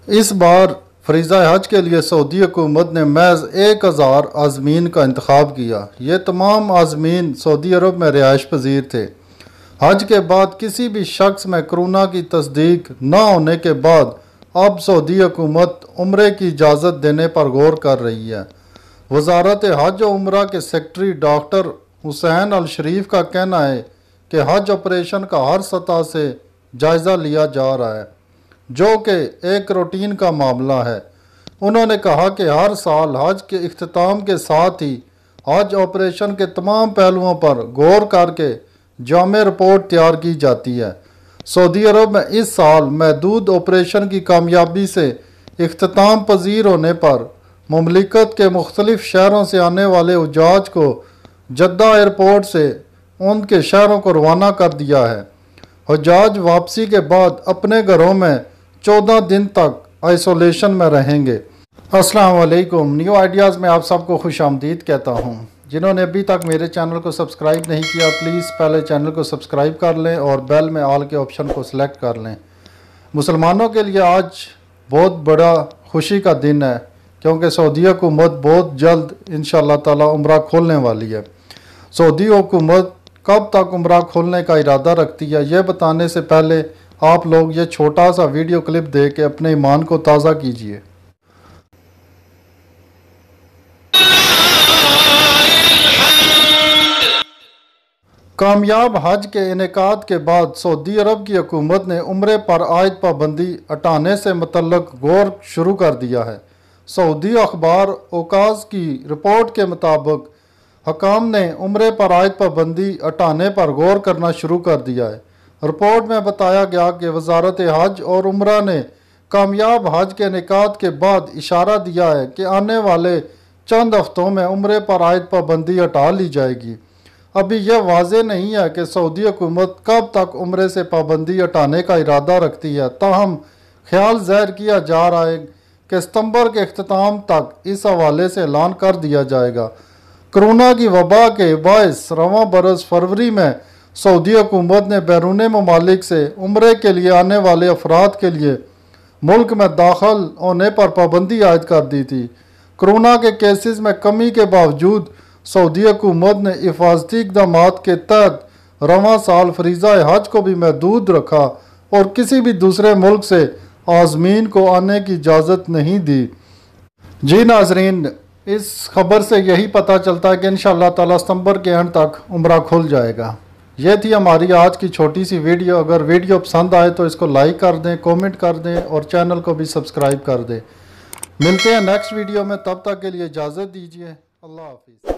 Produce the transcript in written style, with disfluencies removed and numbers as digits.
इस बार फरीज़ा हज के लिए सऊदी हुकूमत ने महज 1000 आज़मीन का इंतखाब किया। ये तमाम आज़मीन सऊदी अरब में रिहाइश पजीर थे। हज के बाद किसी भी शख्स में कोरोना की तस्दीक न होने के बाद अब सऊदी हुकूमत उम्रे की इजाज़त देने पर गौर कर रही है। वज़ारत हज और उम्रा के सेक्रेटरी डॉक्टर हुसैन अल शरीफ का कहना है कि हज ऑपरेशन का हर सतह से जायज़ा लिया जा रहा है, जो कि एक रूटीन का मामला है। उन्होंने कहा कि हर साल हज के इख्तिताम के साथ ही हज ऑपरेशन के तमाम पहलुओं पर गौर करके जामे रिपोर्ट तैयार की जाती है। सऊदी अरब में इस साल महदूद ऑपरेशन की कामयाबी से इख्तिताम पजीर होने पर मुमलिकत के मुख्तलिफ शहरों से आने वाले उजाज को जद्दा एयरपोर्ट से उनके शहरों को रवाना कर दिया है। हुज्जाज वापसी के बाद अपने घरों में 14 दिन तक आइसोलेशन में रहेंगे। अस्सलाम वालेकुम। न्यू आइडियाज़ में आप सबको खुश आमदीद कहता हूँ। जिन्होंने अभी तक मेरे चैनल को सब्सक्राइब नहीं किया, प्लीज़ पहले चैनल को सब्सक्राइब कर लें और बेल में ऑल के ऑप्शन को सिलेक्ट कर लें। मुसलमानों के लिए आज बहुत बड़ा खुशी का दिन है, क्योंकि सऊदी हुकूमत बहुत जल्द इंशाअल्लाह ताला उम्रा खोलने वाली है। सऊदी हुकूमत कब तक उम्रा खोलने का इरादा रखती है, यह बताने से पहले आप लोग ये छोटा सा वीडियो क्लिप देख के अपने ईमान को ताज़ा कीजिए। कामयाब हज के इनेकाद के बाद सऊदी अरब की हुकूमत ने उम्रे पर आयद पाबंदी हटाने से मुतल्लक गौर शुरू कर दिया है। सऊदी अखबार ओकाज़ की रिपोर्ट के मुताबिक हकाम ने उम्रे पर आयद पाबंदी हटाने पर गौर करना शुरू कर दिया है। रिपोर्ट में बताया गया कि वजारत हज और उम्रा ने कामयाब हज के इनेकाद के बाद इशारा दिया है कि आने वाले चंद हफ्तों में उम्रे पर आयद पाबंदी हटा ली जाएगी। अभी यह वाज़ेह नहीं है कि सऊदी हुकूमत कब तक उम्रे से पाबंदी हटाने का इरादा रखती है, ताहम ख्याल ज़ाहिर किया जा रहा है कि सितंबर के अख्ताम तक इस हवाले से ऐलान कर दिया जाएगा। कोरोना की वबा के बायस रवां बरस फरवरी में सऊदी हुकूमत ने बैरून ममालिक से उम्रे के लिए आने वाले अफराद के लिए मुल्क में दाखिल होने पर पाबंदी आयद कर दी थी। कोरोना के केसेस में कमी के बावजूद सऊदी हुकूमत ने हिफाजती इक़दामात के तहत रवां साल फरीज़ा हज को भी महदूद रखा और किसी भी दूसरे मुल्क से आज़मीन को आने की इजाज़त नहीं दी। जी नाज़रीन, इस खबर से यही पता चलता है कि इंशाअल्लाह ताला सितंबर के एंड तक उम्रा खुल जाएगा। ये थी हमारी आज की छोटी सी वीडियो। अगर वीडियो पसंद आए तो इसको लाइक कर दें, कमेंट कर दें और चैनल को भी सब्सक्राइब कर दें। मिलते हैं नेक्स्ट वीडियो में, तब तक के लिए इजाज़त दीजिए। अल्लाह हाफिज़।